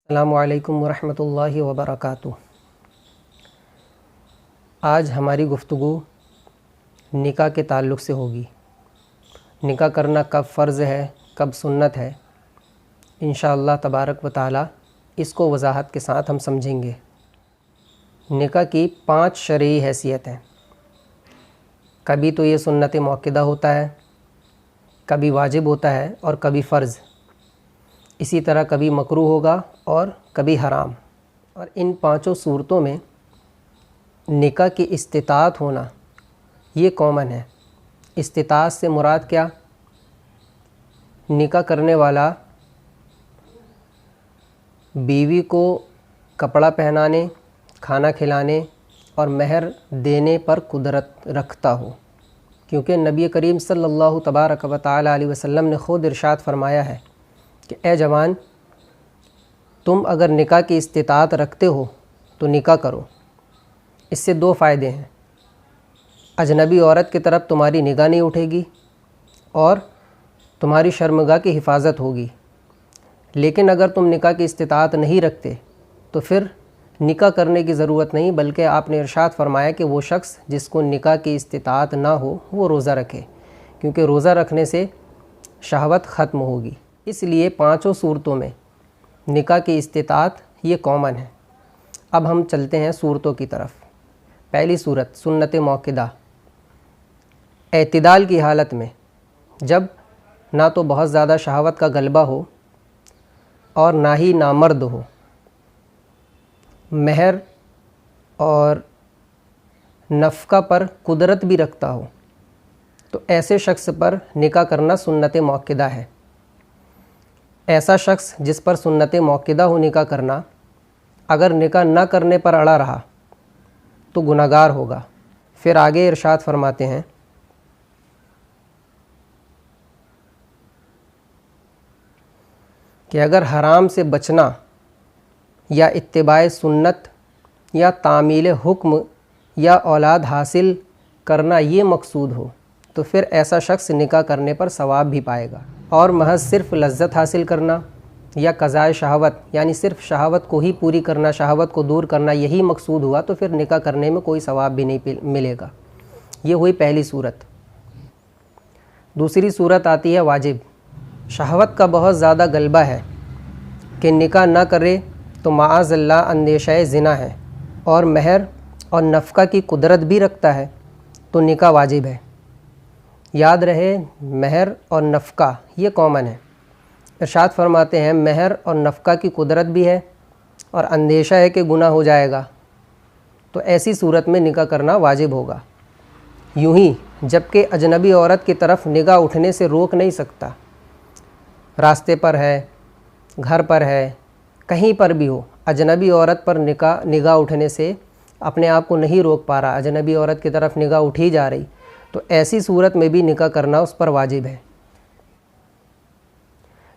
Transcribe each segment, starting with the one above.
السلام علیکم ورحمۃ اللہ وبرکاتہ۔ آج ہماری گفتگو نکاح کے تعلق سے ہوگی۔ نکاح کرنا کب فرض ہے، کب سنت ہے، انشاءاللہ تبارک و تعالی اس کو وضاحت کے ساتھ ہم سمجھیں گے۔ نکاح کی 5 شرعی حیثیت ہیں۔ کبھی تو یہ سنت موقدہ ہوتا ہے، کبھی واجب ہوتا ہے اور کبھی فرض، اسی طرح کبھی مکروہ ہوگا اور کبھی حرام۔ اور ان 5 صورتوں میں نکاح کی استطاعت ہونا یہ کامن ہے۔ استطاعت سے مراد کیا؟ نکاح کرنے والا بیوی کو کپڑا پہنانے، کھانا کھلانے اور مہر دینے پر قدرت رکھتا ہو، کیونکہ نبی کریم صلی اللہ تبارک و تعالی علیہ وسلم نے خود ارشاد فرمایا ہے کہ اے جوان، تم اگر نکاح کی استطاعت رکھتے ہو تو نکاح کرو۔ اس سے 2 فائدے ہیں۔ اجنبی عورت کی طرف تمہاری نگاہ نہیں اٹھے گی اور تمہاری شرمگاہ کی حفاظت ہوگی۔ لیکن اگر تم نکاح کی استطاعت نہیں رکھتے تو پھر نکاح کرنے کی ضرورت نہیں، بلکہ آپ نے ارشاد فرمایا کہ وہ شخص جس کو نکاح کی استطاعت نہ ہو وہ روزہ رکھے، کیونکہ روزہ رکھنے سے شہوت ختم ہوگی۔ اس لیے 5 صورتوں میں نکاح کی استطاعت یہ کامن ہے۔ اب ہم چلتے ہیں صورتوں کی طرف۔ پہلی صورت سنت موقدہ، اعتدال کی حالت میں، جب نہ تو بہت زیادہ شہوت کا غلبہ ہو اور نہ ہی نامرد ہو، مہر اور نفقہ پر قدرت بھی رکھتا ہو، تو ایسے شخص پر نکاح کرنا سنت موقدہ ہے۔ ایسا شخص جس پر سنت موقدہ ہو نکاح کرنا، اگر نکاح نہ کرنے پر اڑا رہا تو گناہگار ہوگا۔ پھر آگے ارشاد فرماتے ہیں کہ اگر حرام سے بچنا یا اتباع سنت یا تعمیل حکم یا اولاد حاصل کرنا یہ مقصود ہو تو پھر ایسا شخص نکاح کرنے پر ثواب بھی پائے گا۔ اور محض صرف لذت حاصل کرنا یا قضاء شہوت، یعنی صرف شہوت کو ہی پوری کرنا، شہوت کو دور کرنا یہی مقصود ہوا تو پھر نکاح کرنے میں کوئی ثواب بھی نہیں ملے گا۔ یہ ہوئی پہلی صورت۔ دوسری صورت آتی ہے واجب۔ شہوت کا بہت زیادہ غلبہ ہے کہ نکاح نہ کرے تو معاذ اللہ اندیشہ زنا ہے، اور مہر اور نفقہ کی قدرت بھی رکھتا ہے تو نکاح واجب ہے۔ یاد رہے، مہر اور نفقہ یہ کامن ہے۔ ارشاد فرماتے ہیں مہر اور نفقہ کی قدرت بھی ہے اور اندیشہ ہے کہ گناہ ہو جائے گا، تو ایسی صورت میں نکاح کرنا واجب ہوگا۔ یوں ہی جبکہ اجنبی عورت کی طرف نگاہ اٹھنے سے روک نہیں سکتا، راستے پر ہے، گھر پر ہے، کہیں پر بھی ہو، اجنبی عورت پر نگاہ اٹھنے سے اپنے آپ کو نہیں روک پا رہا، اجنبی عورت کی طرف نگاہ اٹھی جا رہی، تو ایسی صورت میں بھی نکاح کرنا اس پر واجب ہے۔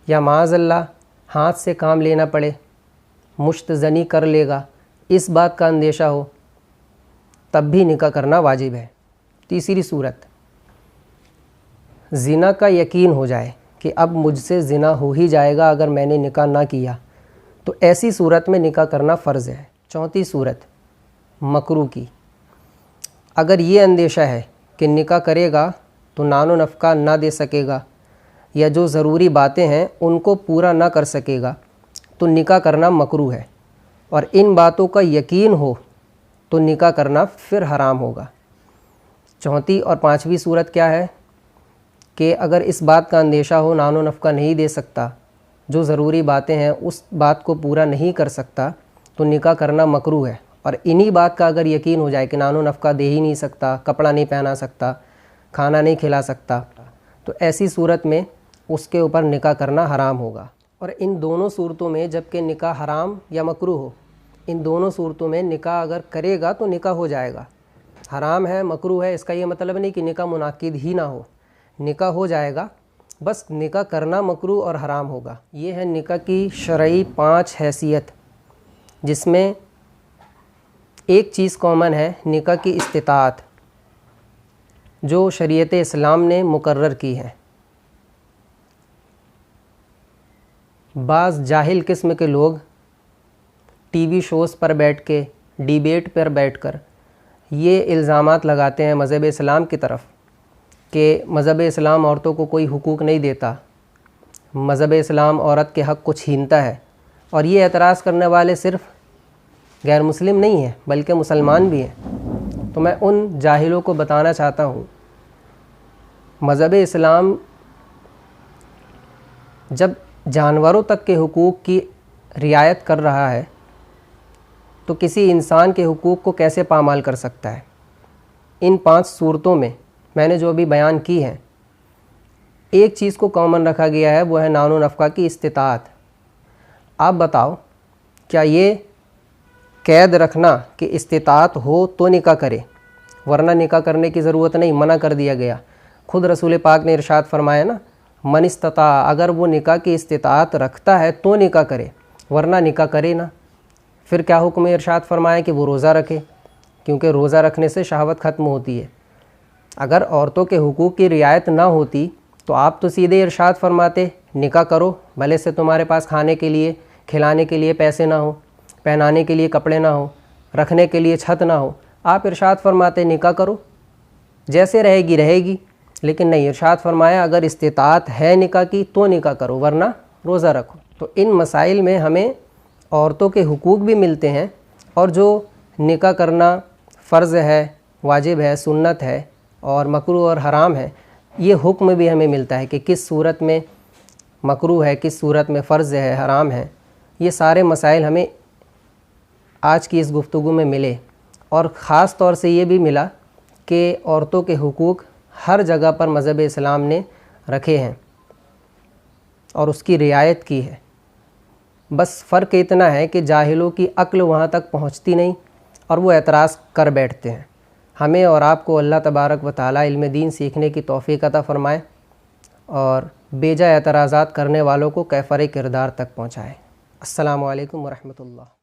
یا معاذ اللہ ہاتھ سے کام لینا پڑے، مشت زنی کر لے گا، اس بات کا اندیشہ ہو، تب بھی نکاح کرنا واجب ہے۔ تیسری صورت، زنا کا یقین ہو جائے کہ اب مجھ سے زنا ہو ہی جائے گا اگر میں نے نکاح نہ کیا، تو ایسی صورت میں نکاح کرنا فرض ہے۔ چوتھی صورت مکروہ کی، اگر یہ اندیشہ ہے کہ نکاح کرے گا تو نان و نفقہ نہ دے سکے گا یا جو ضروری باتیں ہیں ان کو پورا نہ کر سکے گا تو نکاح کرنا مکروہ ہے، اور ان باتوں کا یقین ہو تو نکاح کرنا پھر حرام ہوگا۔ چوتھی اور 5ویں صورت کیا ہے کہ اگر اس بات کا اندیشہ ہو نان و نفقہ نہیں دے سکتا، جو ضروری باتیں ہیں اس بات کو پورا نہیں کر سکتا تو نکاح کرنا مکروہ ہے، اور انہی بات کا اگر یقین ہو جائے کہ نان و نفقہ دے ہی نہیں سکتا، کپڑا نہیں پہنا سکتا، کھانا نہیں کھلا سکتا، تو ایسی صورت میں اس کے اوپر نکاح کرنا حرام ہوگا۔ اور ان دونوں صورتوں میں جبکہ نکاح حرام یا مکروہ ہو، ان دونوں صورتوں میں نکاح اگر کرے گا تو نکاح ہو جائے گا۔ حرام ہے، مکروہ ہے، اس کا یہ مطلب نہیں کہ نکاح منعقد ہی نہ ہو، نکاح ہو جائے گا، بس نکاح کرنا مکروہ اور حرام ہوگا۔ یہ ہے نکاح کی شرعی 5 حیثیت، جس میں ایک چیز کامن ہے، نکاح کی استطاعت جو شریعت اسلام نے مقرر کی ہے۔ بعض جاہل قسم کے لوگ ٹی وی شوز پر بیٹھ کے، ڈیبیٹ پر بیٹھ کر یہ الزامات لگاتے ہیں مذہب اسلام کی طرف کہ مذہب اسلام عورتوں کو کوئی حقوق نہیں دیتا، مذہب اسلام عورت کے حق کو چھینتا ہے، اور یہ اعتراض کرنے والے صرف غیر مسلم نہیں ہیں بلکہ مسلمان بھی ہیں، تو میں ان جاہلوں کو بتانا چاہتا ہوں مذہب اسلام جب جانوروں تک کے حقوق کی رعایت کر رہا ہے تو کسی انسان کے حقوق کو کیسے پامال کر سکتا ہے؟ ان 5 صورتوں میں میں نے جو بھی بیان کی ہیں، ایک چیز کو کامن رکھا گیا ہے، وہ ہے نان و نفقہ کی استطاعت۔ آپ بتاؤ، کیا یہ قید رکھنا کہ استطاعت ہو تو نکاح کرے، ورنہ نکاح کرنے کی ضرورت نہیں، منع کر دیا گیا؟ خود رسول پاک نے ارشاد فرمایا نا، من استطاع، اگر وہ نکاح کی استطاعت رکھتا ہے تو نکاح کرے، ورنہ نکاح کرے نہ۔ پھر کیا حکم ارشاد فرمایا کہ وہ روزہ رکھے، کیونکہ روزہ رکھنے سے شہوت ختم ہوتی ہے۔ اگر عورتوں کے حقوق کی رعایت نہ ہوتی تو آپ تو سیدھے ارشاد فرماتے نکاح کرو، بھلے سے تمہارے پاس کھانے کے لیے، کھلانے کے لیے پیسے نہ ہو، پہنانے کے لیے کپڑے نہ ہو، رکھنے کے لیے چھت نہ ہو، آپ ارشاد فرماتے نکاح کرو، جیسے رہے گی رہے گی۔ لیکن نہیں، ارشاد فرمایا اگر استطاعت ہے نکاح کی تو نکاح کرو، ورنہ روزہ رکھو۔ تو ان مسائل میں ہمیں عورتوں کے حقوق بھی ملتے ہیں، اور جو نکاح کرنا فرض ہے، واجب ہے، سنت ہے اور مکروہ اور حرام ہے، یہ حکم بھی ہمیں ملتا ہے کہ کس صورت میں مکروہ ہے، کس صورت میں فرض ہے، حرام ہے۔ یہ سارے مسائل ہمیں آج کی اس گفتگو میں ملے، اور خاص طور سے یہ بھی ملا کہ عورتوں کے حقوق ہر جگہ پر مذہب اسلام نے رکھے ہیں اور اس کی رعایت کی ہے۔ بس فرق اتنا ہے کہ جاہلوں کی عقل وہاں تک پہنچتی نہیں اور وہ اعتراض کر بیٹھتے ہیں۔ ہمیں اور آپ کو اللہ تبارک و تعالی علم دین سیکھنے کی توفیق عطا فرمائے، اور بیجا اعتراضات کرنے والوں کو کیفر کردار تک پہنچائے۔ السلام علیکم ورحمۃ اللہ۔